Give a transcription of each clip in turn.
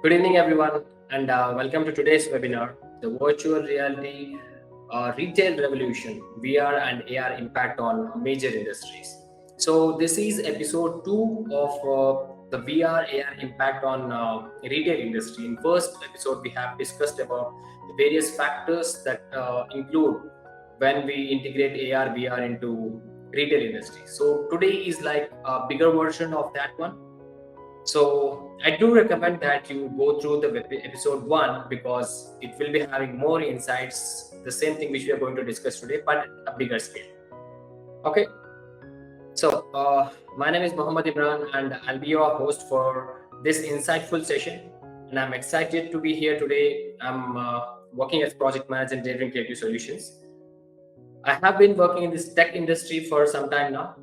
Good evening, everyone, and welcome to today's webinar, the Virtual Reality Retail Revolution, VR and AR Impact on Major Industries. So, this is episode 2 of the VR AR Impact on Retail Industry. In first episode, we have discussed about the various factors that include when we integrate AR, VR into retail industry. So, today is like a bigger version of that one. So I do recommend that you go through the episode 1 because it will be having more insights, the same thing which we are going to discuss today, but at a bigger scale. Okay. So my name is Mohammed Imran and I'll be your host for this insightful session. And I'm excited to be here today. I'm working as project manager in delivering creative solutions. I have been working in this tech industry for some time now.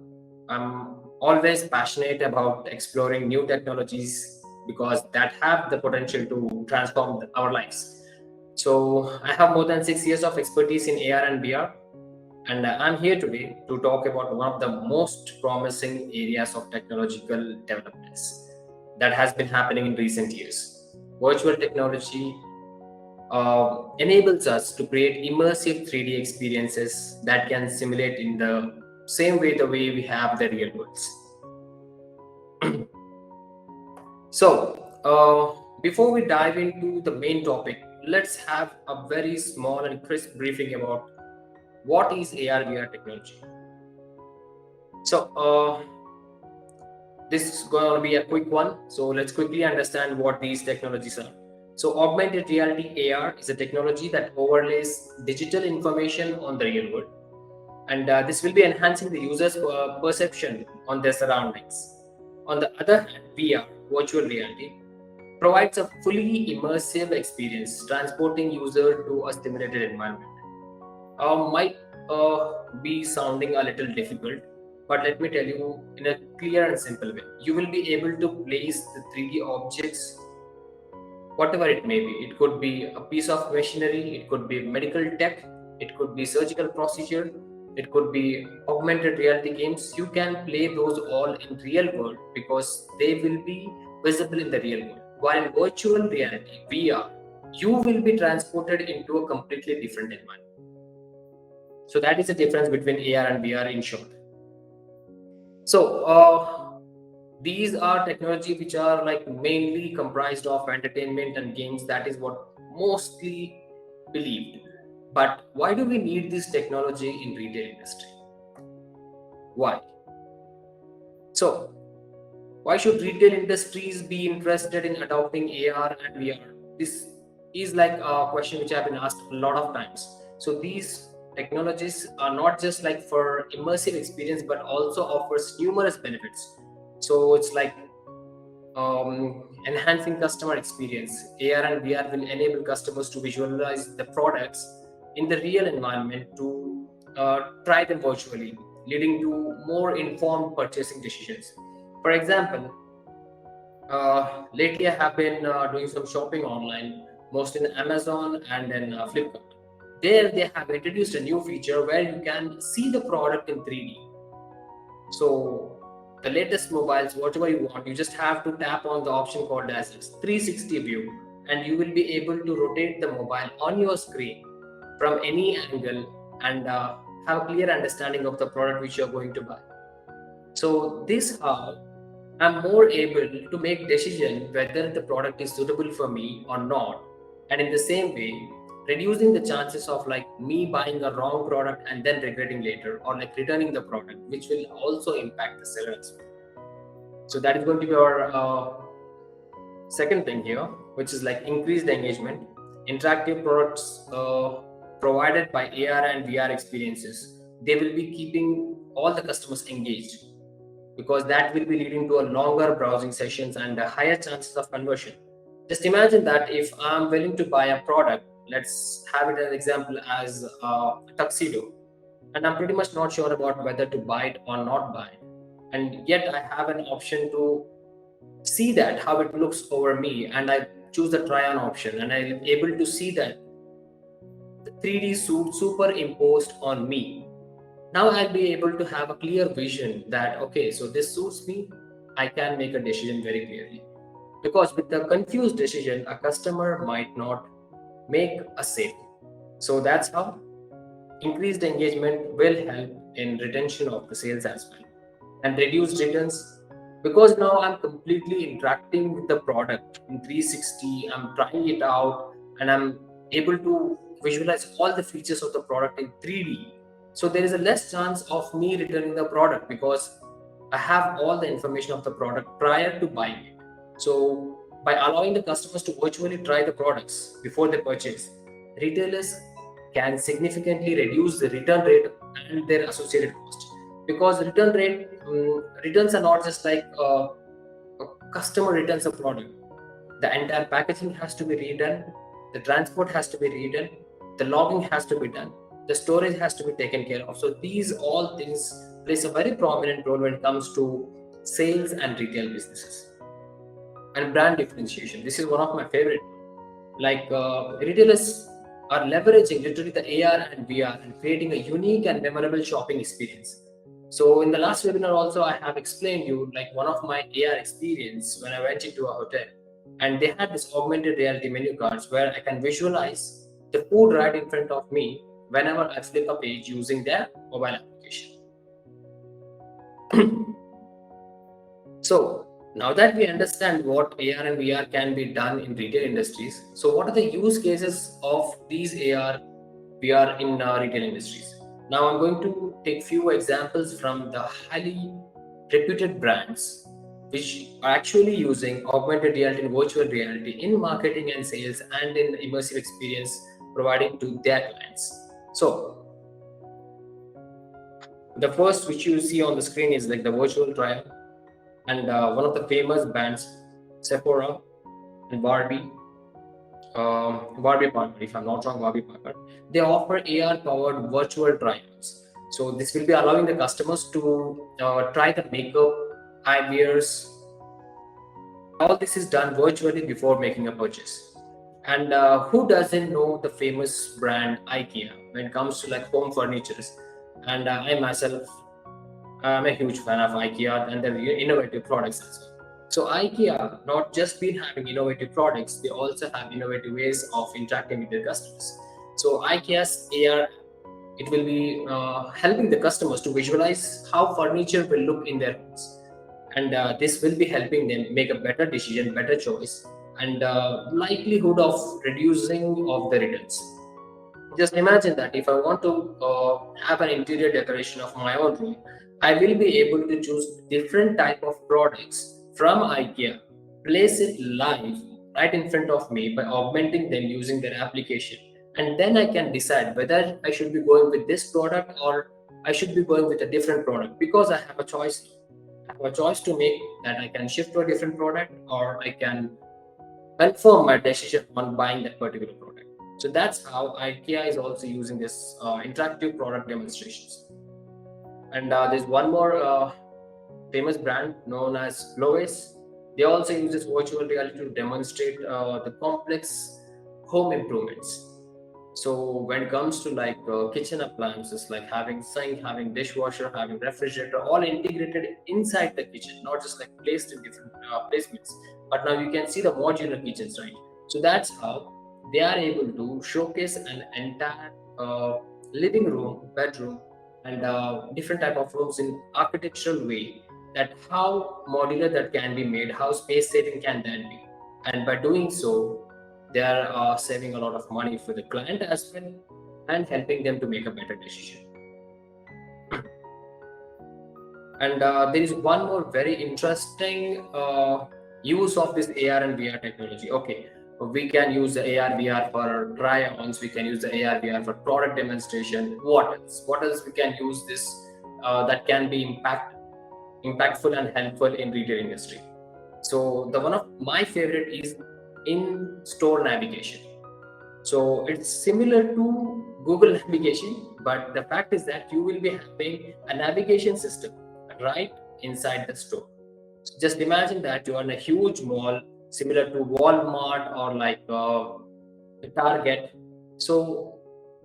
I'm always passionate about exploring new technologies because that have the potential to transform our lives. So I have more than 6 years of expertise in AR and VR, and I'm here today to talk about one of the most promising areas of technological developments that has been happening in recent years. Virtual technology enables us to create immersive 3D experiences that can simulate in the same way the way we have the real worlds. So, before we dive into the main topic, let's have a very small and crisp briefing about what is AR/VR technology. So, this is going to be a quick one. So, let's quickly understand what these technologies are. So, augmented reality AR is a technology that overlays digital information on the real world, and this will be enhancing the user's perception on their surroundings. On the other hand, VR, virtual reality, provides a fully immersive experience, transporting user to a stimulated environment. Might be sounding a little difficult, but let me tell you in a clear and simple way. You will be able to place the 3D objects, whatever it may be. It could be a piece of machinery, it could be medical tech, it could be surgical procedure, it could be augmented reality games. You can play those all in real world because they will be visible in the real world. While in virtual reality, VR, you will be transported into a completely different environment. So that is the difference between AR and VR in short. So these are technology which are like mainly comprised of entertainment and games. That is what mostly believed. But why do we need this technology in retail industry? Why? So why should retail industries be interested in adopting AR and VR? This is like a question which I've been asked a lot of times. So these technologies are not just like for immersive experience, but also offers numerous benefits. So it's like enhancing customer experience. AR and VR will enable customers to visualize the products in the real environment to try them virtually, leading to more informed purchasing decisions. For example, lately I have been doing some shopping online, mostly in Amazon and then Flipkart. There they have introduced a new feature where you can see the product in 3D. So the latest mobiles, whatever you want, you just have to tap on the option called as 360 view, and you will be able to rotate the mobile on your screen from any angle and have a clear understanding of the product which you're going to buy. So this how I'm more able to make decision whether the product is suitable for me or not, and in the same way reducing the chances of like me buying a wrong product and then regretting later, or like returning the product, which will also impact the seller as well. So that is going to be our second thing here, which is like increased engagement. Interactive products provided by AR and VR experiences, they will be keeping all the customers engaged because that will be leading to a longer browsing sessions and a higher chances of conversion. Just imagine that if I'm willing to buy a product, let's have it as an example as a tuxedo, and I'm pretty much not sure about whether to buy it or not buy it, and yet I have an option to see that how it looks over me, and I choose the try on option, and I'm able to see that the 3D suit superimposed on me. Now I'll be able to have a clear vision that okay, so this suits me. I can make a decision very clearly. because with the confused decision, a customer might not make a sale. So that's how increased engagement will help in retention of the sales as well, and reduced returns, because now I'm completely interacting with the product in 360. I'm trying it out, and I'm able to visualize all the features of the product in 3D. So there is a less chance of me returning the product because I have all the information of the product prior to buying it. So by allowing the customers to virtually try the products before they purchase, retailers can significantly reduce the return rate and their associated cost, because returns are not just like a customer returns a product. The entire packaging has to be redone, the transport has to be redone, the logging has to be done, the storage has to be taken care of. So these all things plays a very prominent role when it comes to sales and retail businesses. And brand differentiation, this is one of my favorite. Like retailers are leveraging literally the AR and VR and creating a unique and memorable shopping experience. So in the last webinar also, I have explained you like one of my AR experience when I went into a hotel, and they had this augmented reality menu cards where I can visualize the food right in front of me whenever I flip a page using their mobile application. So now that we understand what AR and VR can be done in retail industries, so what are the use cases of these AR, VR in retail industries? Now I'm going to take few examples from the highly reputed brands which are actually using augmented reality and virtual reality in marketing and sales and in immersive experience providing to their clients. So the first which you see on the screen is like the virtual trial, and one of the famous brands, Sephora and Barbie Parker, if I'm not wrong, Barbie Parker, they offer AR-powered virtual try-ons. So this will be allowing the customers to try the makeup, eyewears. All this is done virtually before making a purchase. And who doesn't know the famous brand IKEA when it comes to like home furnitures? And I myself, I'm a huge fan of IKEA and their innovative products as well. So IKEA not just been having innovative products, they also have innovative ways of interacting with their customers. So IKEA's AR, it will be helping the customers to visualize how furniture will look in their homes, and this will be helping them make a better decision, better choice, and likelihood of reducing of the returns. Just imagine that if I want to have an interior decoration of my own room, I will be able to choose different type of products from IKEA, place it live right in front of me by augmenting them using their application, and then I can decide whether I should be going with this product or I should be going with a different product, because I have a choice. I have a choice to make, that I can shift to a different product or I can confirm my decision on buying that particular product. So that's how IKEA is also using this interactive product demonstrations. And there's one more famous brand known as Lois. They also use this virtual reality to demonstrate the complex home improvements. So when it comes to like kitchen appliances, like having sink, having dishwasher, having refrigerator, all integrated inside the kitchen, not just like placed in different placements. But now you can see the modular kitchens, right? So that's how they are able to showcase an entire living room, bedroom, and different type of rooms in architectural way. That how modular that can be made, how space saving can that be, and by doing so, they are saving a lot of money for the client as well, and helping them to make a better decision. And there is one more very interesting use of this AR and VR technology. Okay, we can use the AR VR for try-ons, we can use the AR VR for product demonstration. What else? What else we can use this that can be impactful and helpful in retail industry? So the one of my favorite is in store navigation. So it's similar to Google navigation, but the fact is that you will be having a navigation system right inside the store. So just imagine that you are in a huge mall similar to Walmart or like Target. So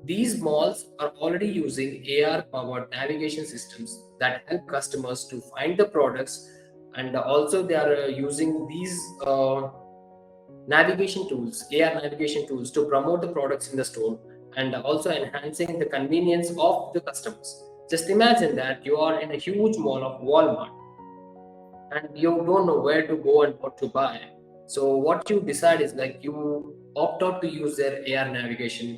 these malls are already using AR powered navigation systems that help customers to find the products and also they are using these navigation tools, AR navigation tools, to promote the products in the store and also enhancing the convenience of the customers. Just imagine that you are in a huge mall of Walmart and you don't know where to go and what to buy. So what you decide is like you opt out to use their AR navigation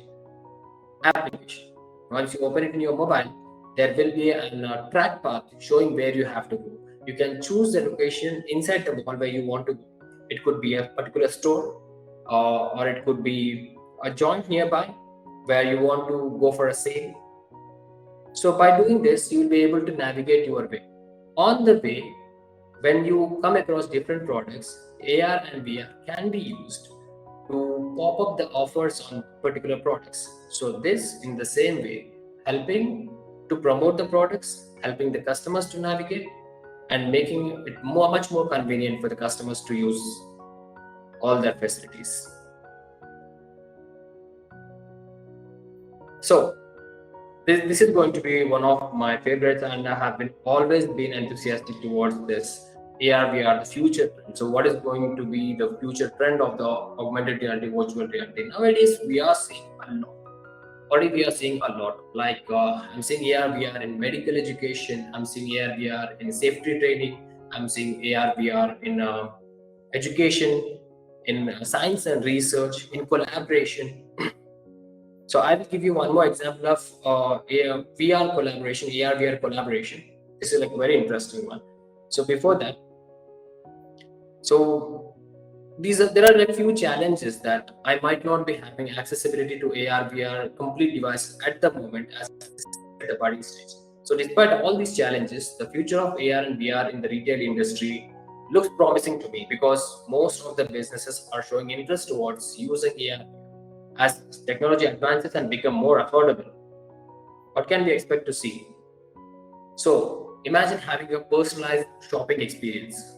application. Once you open it in your mobile, there will be a track path showing where you have to go. You can choose the location inside the mall where you want to go. It could be a particular store, or it could be a joint nearby where you want to go for a sale. So by doing this, you will be able to navigate your way. On the way, when you come across different products, AR and VR can be used to pop up the offers on particular products. So this in the same way, helping to promote the products, helping the customers to navigate, and making it much more convenient for the customers to use all their facilities. So this is going to be one of my favorites, and I have always been enthusiastic towards this AR/VR, the future trend. So what is going to be the future trend of the augmented reality, virtual reality? Nowadays, we are seeing a lot. Already we are seeing a lot. Like I'm seeing AR/VR in medical education. I'm seeing AR/VR in safety training. I'm seeing AR/VR in education, in science and research, in collaboration. So I will give you one more example of a VR collaboration, AR/VR collaboration. This is like a very interesting one. So before that, so there are like few challenges that I might not be having accessibility to AR/VR complete devices at the moment as at the budding stage. So despite all these challenges, the future of AR and VR in the retail industry looks promising to me because most of the businesses are showing interest towards using AR as technology advances and become more affordable. What can we expect to see? So imagine having a personalized shopping experience.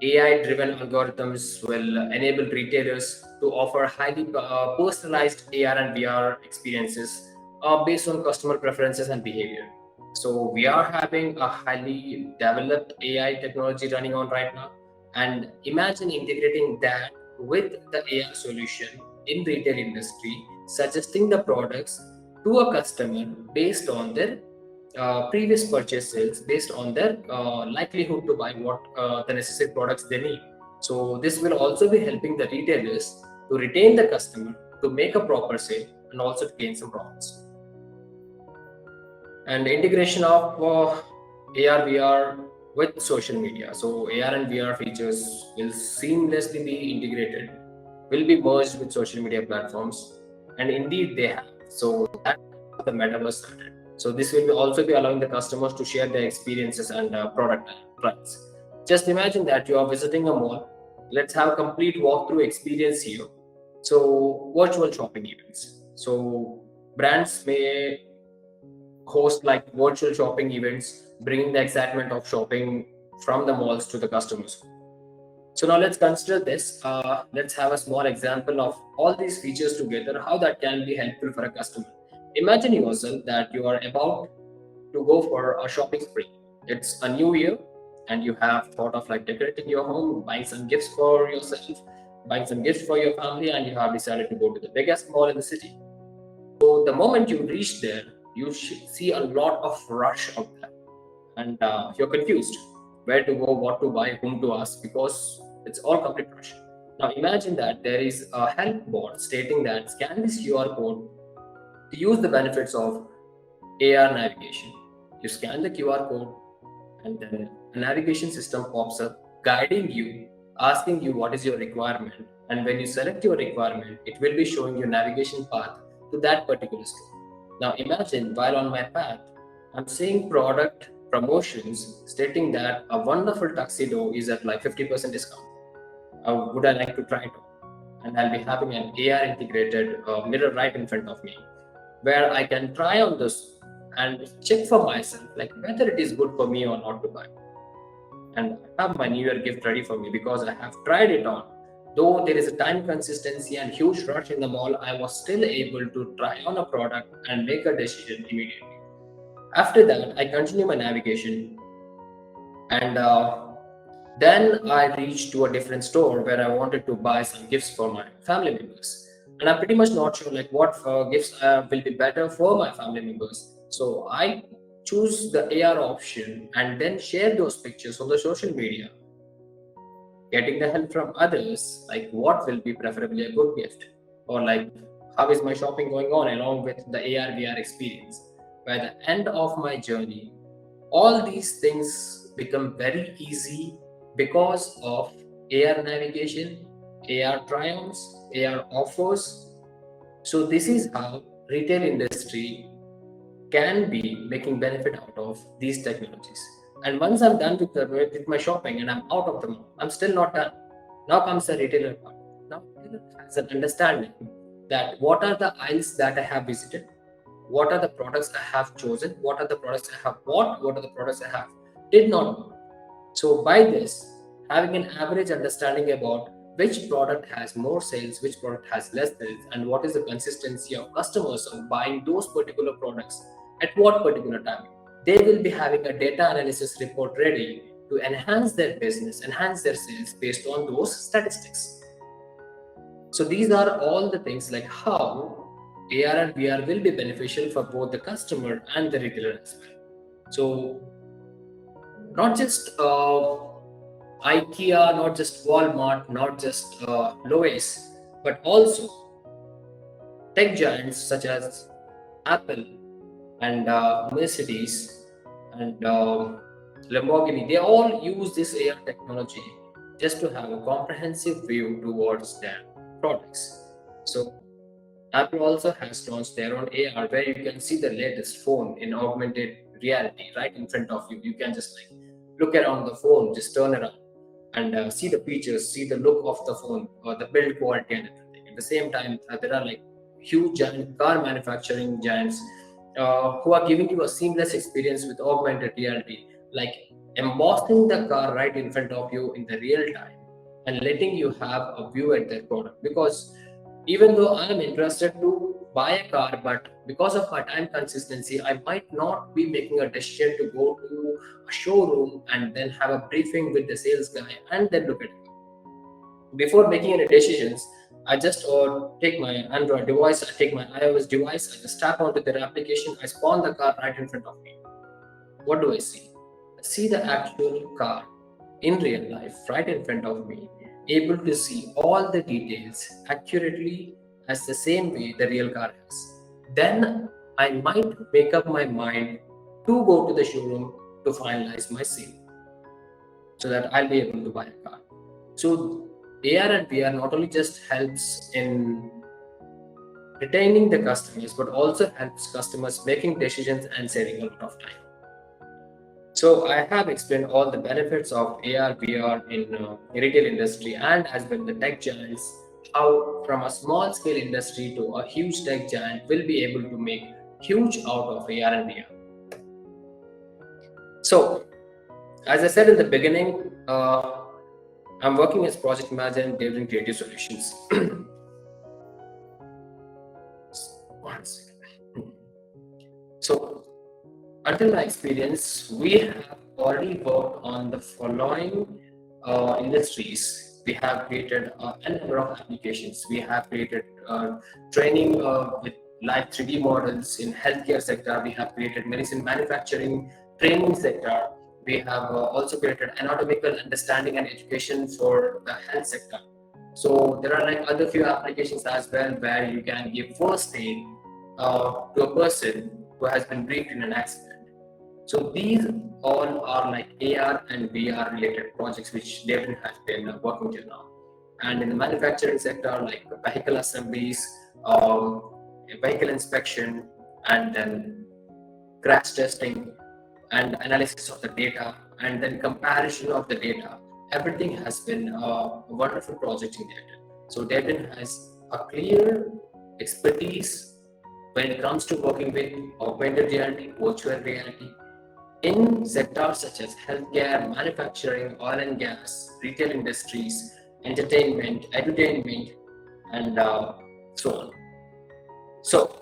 AI-driven algorithms will enable retailers to offer highly personalized AR and VR experiences based on customer preferences and behavior. So we are having a highly developed AI technology running on right now, and imagine integrating that with the AI solution in retail industry, suggesting the products to a customer based on their previous purchases, based on their likelihood to buy what the necessary products they need. So this will also be helping the retailers to retain the customer, to make a proper sale, and also to gain some profits. And integration of AR VR with social media. So AR and VR features will seamlessly be integrated, will be merged with social media platforms, and indeed they have. So that's how the metaverse started. So this will also be allowing the customers to share their experiences and product trials. Just imagine that you are visiting a mall. Let's have a complete walkthrough experience here. So virtual shopping events. So brands may host like virtual shopping events, bringing the excitement of shopping from the malls to the customers. So now let's consider this. Let's have a small example of all these features together, how that can be helpful for a customer. Imagine yourself that you are about to go for a shopping spree. It's a new year and you have thought of like decorating your home, buying some gifts for yourself, buying some gifts for your family, and you have decided to go to the biggest mall in the city. So the moment you reach there, you see a lot of rush out there, and you're confused where to go, what to buy, whom to ask, because it's all complete rush. Now imagine that there is a help bot stating that scan this QR code to use the benefits of AR navigation. You scan the QR code, and then a navigation system pops up guiding you, asking you what is your requirement, and when you select your requirement, it will be showing you navigation path to that particular store. Now imagine while on my path, I'm seeing product promotions stating that a wonderful tuxedo is at like 50% discount. Would I like to try it? And I'll be having an AR integrated mirror right in front of me, where I can try on this and check for myself like whether it is good for me or not to buy. And I have my New Year gift ready for me because I have tried it on. Though there is a time consistency and huge rush in the mall, I was still able to try on a product and make a decision immediately. After that, I continue my navigation, and Then I reached to a different store where I wanted to buy some gifts for my family members. And I'm pretty much not sure like what gifts will be better for my family members. So I choose the AR option and then share those pictures on the social media, getting the help from others, like what will be preferably a good gift, or like how is my shopping going on along with the AR VR experience. By the end of my journey, all these things become very easy because of AR navigation, ARVRRevolution, AR offers. So this is how retail industry can be making benefit out of these technologies. And once I'm done with my shopping and I'm out of the mall, I'm still not done. Now comes the retailer part. Now retailer has an understanding that what are the aisles that I have visited, what are the products I have chosen, what are the products I have bought, what are the products I have did not buy. So by this, having an average understanding about which product has more sales, which product has less sales, and what is the consistency of customers of buying those particular products at what particular time, they will be having a data analysis report ready to enhance their business, enhance their sales based on those statistics. So these are all the things like how AR and VR will be beneficial for both the customer and the retailer as well. So not just IKEA, not just Walmart, not just Lowe's, but also tech giants such as Apple and Mercedes and Lamborghini. They all use this AR technology just to have a comprehensive view towards their products. So Apple also has launched their own AR where you can see the latest phone in augmented reality right in front of you. You can just like look around the phone, just turn around and see the features, see the look of the phone or the build quality and everything. At the same time, there are like huge giant car manufacturing giants who are giving you a seamless experience with augmented reality, like embossing the car right in front of you in the real time and letting you have a view at their product. Because even though I am interested to buy a car, but because of my time consistency, I might not be making a decision to go to a showroom and then have a briefing with the sales guy and then look at it. Before making any decisions, I just take my Android device, I take my iOS device, I just tap onto their application, I spawn the car right in front of me. What do I see? I see the actual car in real life right in front of me, able to see all the details accurately as the same way the real car has. Then I might make up my mind to go to the showroom to finalize my sale so that I'll be able to buy a car. So AR and VR not only just helps in retaining the customers, but also helps customers making decisions and saving a lot of time. So I have explained all the benefits of AR, VR in retail industry and as well the tech giants, how from a small scale industry to a huge tech giant will be able to make huge out of AR and VR. So as I said in the beginning, I'm working as project manager in delivering creative solutions. One second. So until my experience, we have already worked on the following industries. We have created a number of applications. We have created training with live 3D models in healthcare sector. We have created medicine manufacturing training sector. We have also created anatomical understanding and education for the health sector. So there are like other few applications as well where you can give first aid to a person who has been briefed in an accident. So these all are like AR and VR related projects which Devin has been working till now. And in the manufacturing sector, like vehicle assemblies, vehicle inspection, and then crash testing and analysis of the data, and then comparison of the data. Everything has been a wonderful project in Devin. So Devin has a clear expertise when it comes to working with augmented reality, virtual reality, in sectors such as healthcare, manufacturing, oil and gas, retail industries, entertainment, edutainment, and so on. So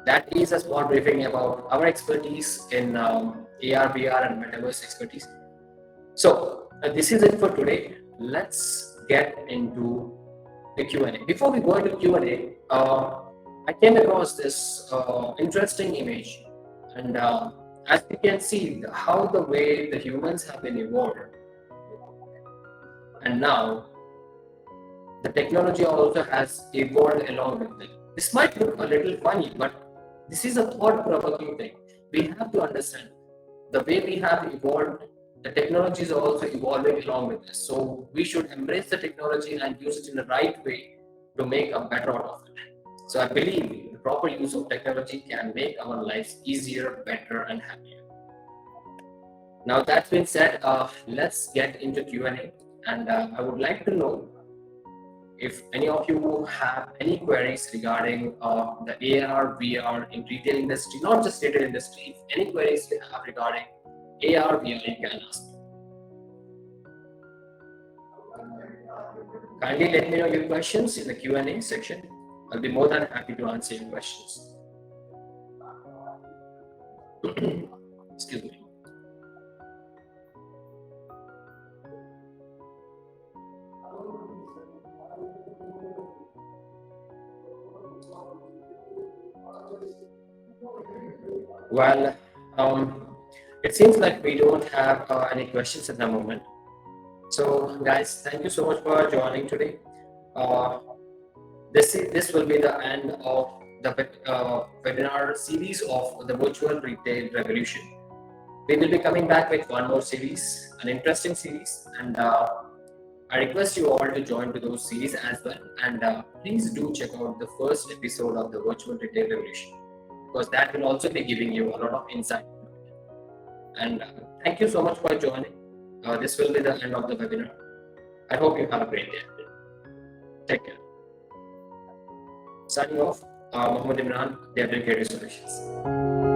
that is a small briefing about our expertise in AR, VR, and metaverse expertise. So This is it for today. Let's get into the Q&A. Before we go into Q&A, I came across this interesting image, and as you can see, how the way the humans have been evolved, and now the technology also has evolved along with it. This might look a little funny, but this is a thought-provoking thing. We have to understand the way we have evolved, the technology is also evolving along with this. So we should embrace the technology and use it in the right way to make a better out of it. So I believe the proper use of technology can make our lives easier, better, and happier. Now that's been said, let's get into Q&A, and I would like to know if any of you have any queries regarding the AR, VR in retail industry, not just retail industry, if any queries you have regarding AR, VR, you can ask. Kindly let me know your questions in the Q&A section. I'll be more than happy to answer your questions. Excuse me. Well, it seems like we don't have any questions at the moment. So, guys, thank you so much for joining today. This will be the end of the webinar series of the virtual retail revolution. We will be coming back with one more series, an interesting series, and I request you all to join to those series as well. And please do check out the first episode of the virtual retail revolution, because that will also be giving you a lot of insight. And thank you so much for joining. This will be the end of the webinar. I hope you have a great day. Take care. Signing off, Mohammed Imran, Developing Creative Solutions.